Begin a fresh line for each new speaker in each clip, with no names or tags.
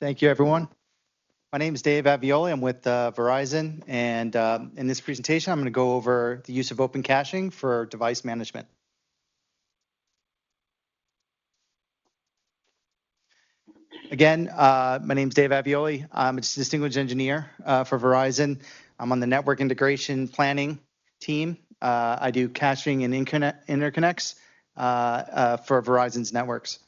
Thank you, everyone. My name is Dave Avioli. I'm with Verizon, and in this presentation, I'm going to go over the use of open caching for device management. Again, my name is Dave Avioli. I'm a distinguished engineer for Verizon. I'm on the network integration planning team. I do caching and interconnects for Verizon's networks.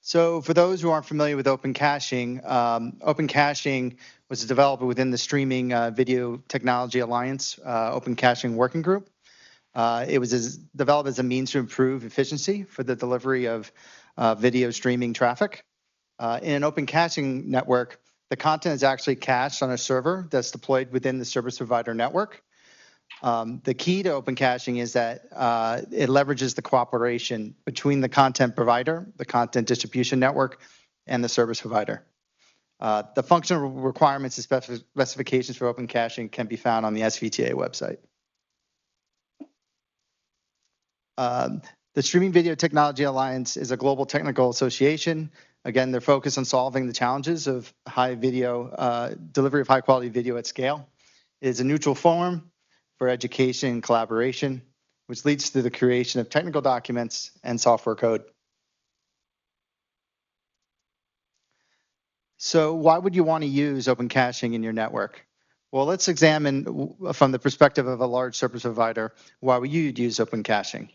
So for those who aren't familiar with open caching was developed within the Streaming Video Technology Alliance Open Caching Working Group. It was developed as a means to improve efficiency for the delivery of video streaming traffic. In an open caching network, the content is actually cached on a server that's deployed within the service provider network. The key to open caching is that it leverages the cooperation between the content provider, the content distribution network, and the service provider. The functional requirements and specifications for open caching can be found on the SVTA website. The Streaming Video Technology Alliance is a global technical association. Again, they're focused on solving the challenges of delivery of high quality video at scale. It is a neutral forum for education and collaboration, which leads to the creation of technical documents and software code. So why would you want to use open caching in your network? Well, let's examine from the perspective of a large service provider, why would you use open caching?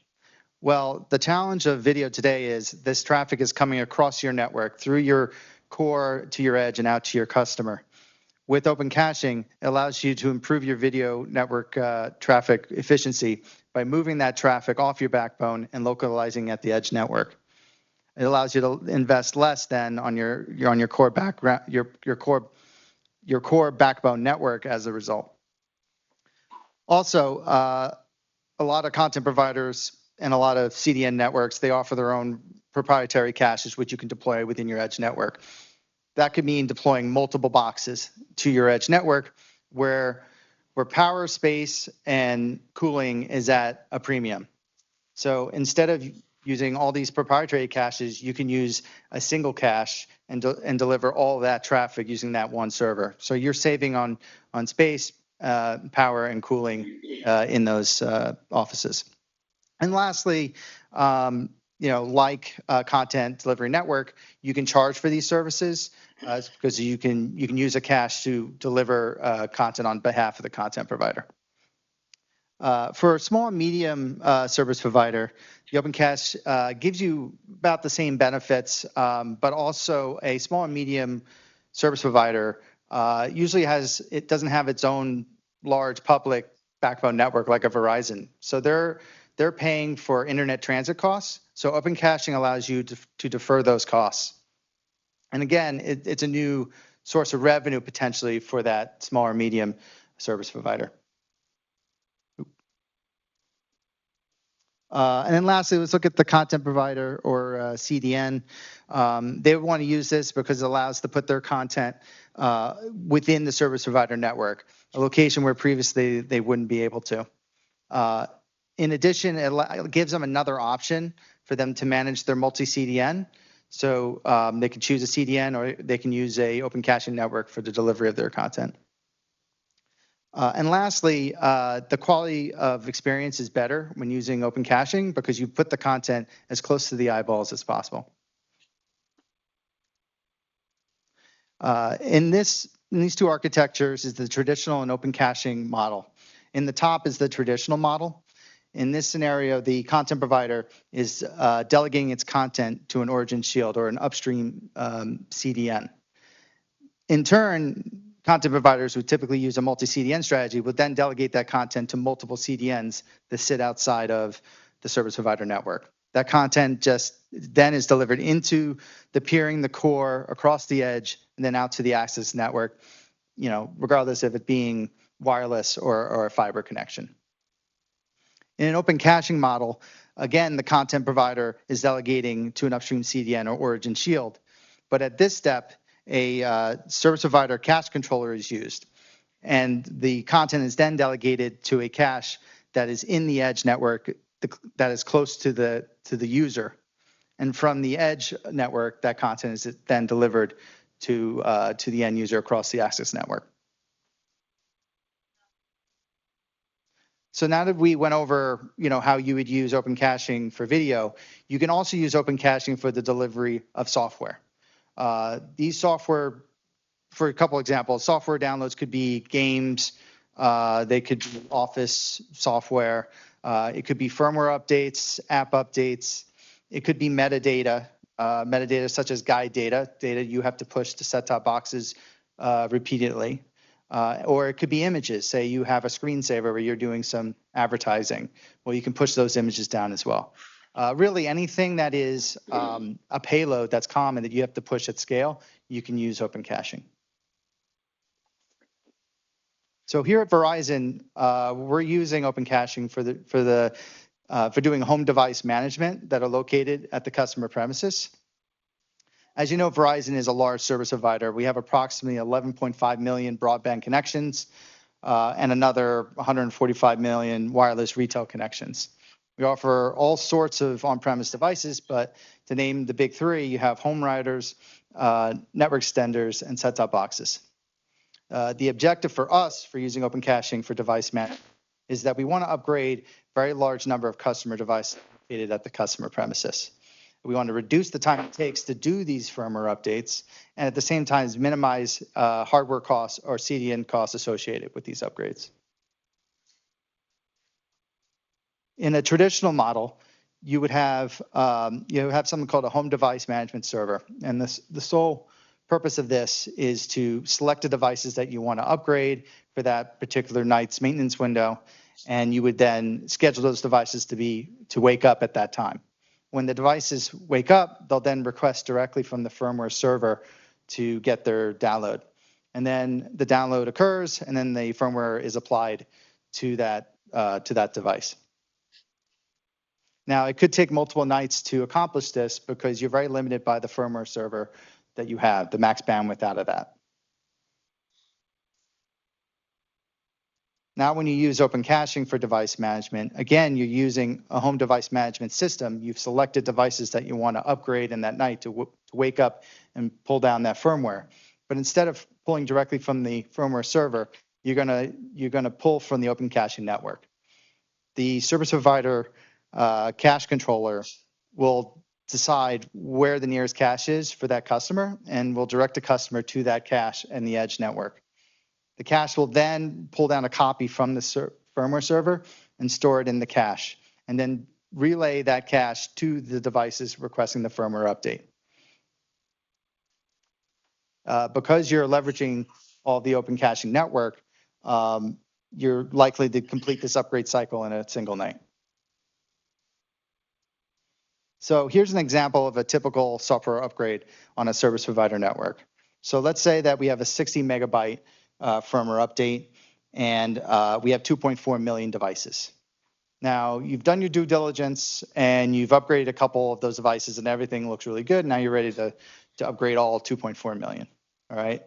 Well, the challenge of video today is this traffic is coming across your network through your core to your edge and out to your customer. With open caching, it allows you to improve your video network traffic efficiency by moving that traffic off your backbone and localizing at the edge network. It allows you to invest less than on your core backbone network as a result. Also, a lot of content providers and a lot of CDN networks, they offer their own proprietary caches which you can deploy within your edge network. That could mean deploying multiple boxes to your edge network where power, space, and cooling is at a premium. So instead of using all these proprietary caches, you can use a single cache and deliver all of that traffic using that one server. So you're saving on space, power, and cooling in those offices. And lastly, like content delivery network, you can charge for these services because you can use a cache to deliver content on behalf of the content provider. For a small and medium service provider, the open cache gives you about the same benefits, but also a small and medium service provider usually doesn't have its own large public backbone network like a Verizon. So they're paying for internet transit costs. So open caching allows you to defer those costs. And again, it's a new source of revenue potentially for that small or medium service provider. And then lastly, let's look at the content provider or CDN. They want to use this because it allows to put their content within the service provider network, a location where previously they wouldn't be able to. In addition, it gives them another option for them to manage their multi-CDN. So they can choose a CDN or they can use a open caching network for the delivery of their content. And lastly, the quality of experience is better when using open caching because you put the content as close to the eyeballs as possible. In these two architectures is the traditional and open caching model. In the top is the traditional model. In this scenario, the content provider is delegating its content to an origin shield or an upstream CDN. In turn, content providers who typically use a multi-CDN strategy would then delegate that content to multiple CDNs that sit outside of the service provider network. That content just then is delivered into the peering, the core, across the edge, and then out to the access network, regardless of it being wireless or a fiber connection. In an open caching model, again, the content provider is delegating to an upstream CDN or origin shield. But at this step, a service provider cache controller is used. And the content is then delegated to a cache that is in the edge network that is close to the user. And from the edge network, that content is then delivered to the end user across the access network. So now that we went over, how you would use open caching for video, you can also use open caching for the delivery of software. These software, for a couple examples, software downloads could be games, they could be office software, it could be firmware updates, app updates, it could be metadata, metadata such as guide data you have to push to set-top boxes repeatedly. Or it could be images. Say you have a screensaver where you're doing some advertising. Well, you can push those images down as well. Really, anything that is a payload that's common that you have to push at scale, you can use open caching. So here at Verizon, we're using open caching for doing home device management that are located at the customer premises. As you know, Verizon is a large service provider. We have approximately 11.5 million broadband connections and another 145 million wireless retail connections. We offer all sorts of on-premise devices, but to name the big three, you have home routers, network extenders, and set-top boxes. The objective for us for using open caching for device management is that we want to upgrade a very large number of customer devices located at the customer premises. We want to reduce the time it takes to do these firmware updates, and at the same time minimize hardware costs or CDN costs associated with these upgrades. In a traditional model, you would have something called a home device management server, and the sole purpose of this is to select the devices that you want to upgrade for that particular night's maintenance window, and you would then schedule those devices to wake up at that time. When the devices wake up, they'll then request directly from the firmware server to get their download. And then the download occurs, and then the firmware is applied to that device. Now, it could take multiple nights to accomplish this because you're very limited by the firmware server that you have, the max bandwidth out of that. Now, when you use open caching for device management, again, you're using a home device management system. You've selected devices that you want to upgrade in that night to wake up and pull down that firmware. But instead of pulling directly from the firmware server, you're gonna pull from the open caching network. The service provider cache controller will decide where the nearest cache is for that customer and will direct the customer to that cache and the edge network. The cache will then pull down a copy from the firmware server and store it in the cache, and then relay that cache to the devices requesting the firmware update. Because you're leveraging all the open caching network, you're likely to complete this upgrade cycle in a single night. So here's an example of a typical software upgrade on a service provider network. So let's say that we have a 60 megabyte firmware update, and we have 2.4 million devices. Now, you've done your due diligence, and you've upgraded a couple of those devices, and everything looks really good. Now you're ready to upgrade all 2.4 million, all right?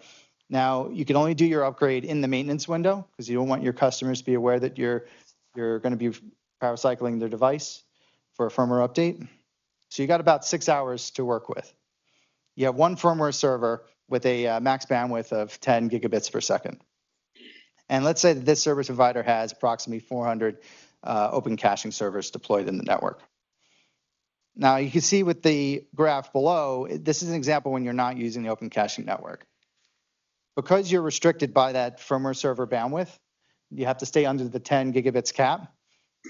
Now, you can only do your upgrade in the maintenance window because you don't want your customers to be aware that you're going to be power cycling their device for a firmware update. So you got about 6 hours to work with. You have one firmware server with a max bandwidth of 10 gigabits per second. And let's say that this service provider has approximately 400 open caching servers deployed in the network. Now, you can see with the graph below, this is an example when you're not using the open caching network. Because you're restricted by that firmware server bandwidth, you have to stay under the 10 gigabits cap.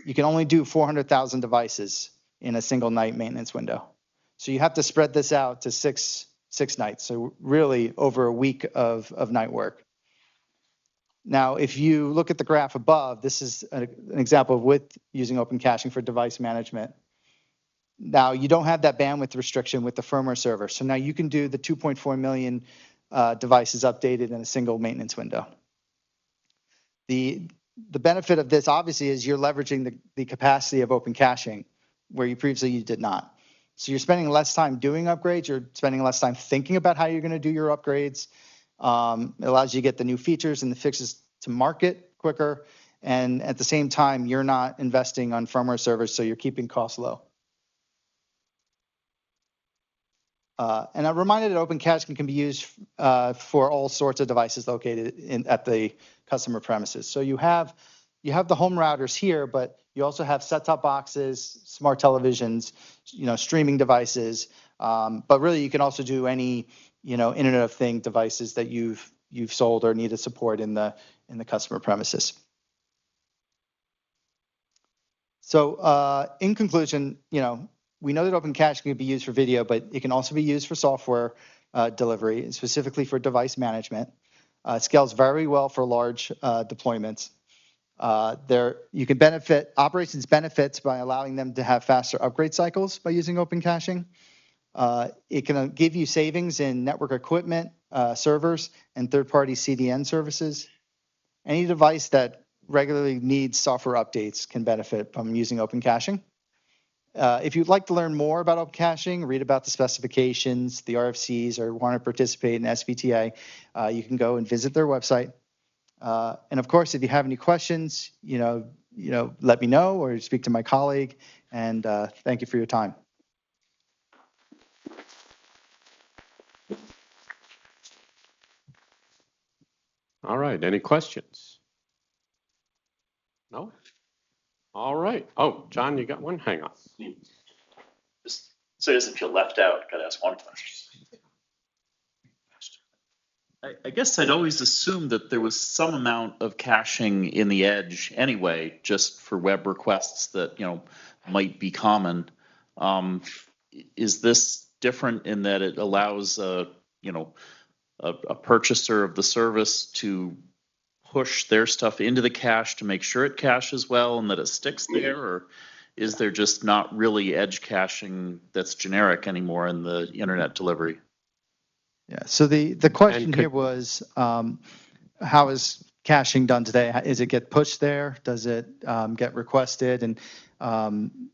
You can only do 400,000 devices in a single night maintenance window. So you have to spread this out to six nights, so really over a week of night work. Now, if you look at the graph above, this is an example with using open caching for device management. Now, you don't have that bandwidth restriction with the firmware server, so now you can do the 2.4 million devices updated in a single maintenance window. The benefit of this, obviously, is you're leveraging the capacity of open caching, where you previously did not. So you're spending less time doing upgrades, you're spending less time thinking about how you're going to do your upgrades. It allows you to get the new features and the fixes to market quicker, and at the same time, you're not investing on firmware servers, so you're keeping costs low. And I'm reminded that open caching can be used for all sorts of devices located at the customer premises. So you have the home routers here, but you also have set-top boxes, smart televisions, streaming devices. But really, you can also do any Internet of Things devices that you've sold or needed support in the customer premises. So in conclusion, we know that open caching can be used for video, but it can also be used for software delivery, specifically for device management. It scales very well for large deployments. You can operations benefits by allowing them to have faster upgrade cycles by using open caching. It can give you savings in network equipment, servers, and third-party CDN services. Any device that regularly needs software updates can benefit from using open caching. If you'd like to learn more about open caching, read about the specifications, the RFCs, or want to participate in SVTA, you can go and visit their website. And of course, if you have any questions, let me know or speak to my colleague. And thank you for your time.
All right, any questions? No? All right. Oh, John, you got one? Hang on.
Just so he doesn't feel left out, gotta ask one question. I guess I'd always assumed that there was some amount of caching in the edge anyway, just for web requests that, might be common. Is this different in that it allows, a purchaser of the service to push their stuff into the cache to make sure it caches well and that it sticks there? Or is there just not really edge caching that's generic anymore in the internet delivery?
Yeah, so the question here was, how is caching done today? Is it get pushed there? Does it get requested? And,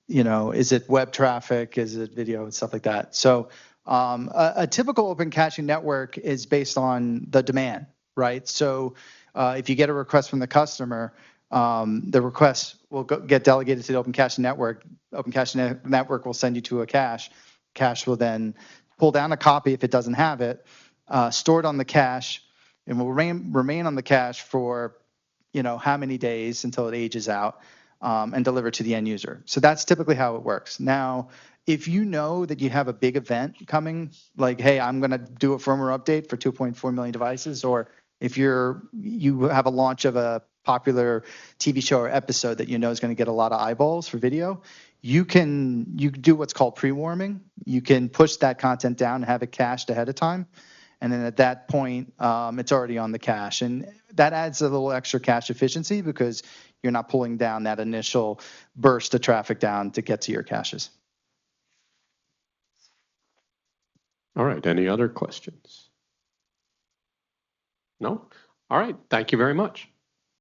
is it web traffic? Is it video and stuff like that? So a typical open caching network is based on the demand, right? So if you get a request from the customer, the request will get delegated to the open caching network. Open caching network will send you to a cache. Cache will then pull down a copy if it doesn't have it, store it on the cache, and will remain on the cache for, how many days until it ages out, and deliver to the end user. So that's typically how it works. Now, if you know that you have a big event coming, like, hey, I'm going to do a firmware update for 2.4 million devices, or if you have a launch of a popular TV show or episode that is going to get a lot of eyeballs for video, you do what's called pre-warming. You can push that content down and have it cached ahead of time. And then at that point, it's already on the cache. And that adds a little extra cache efficiency because you're not pulling down that initial burst of traffic down to get to your caches.
All right, any other questions? No? All right, thank you very much.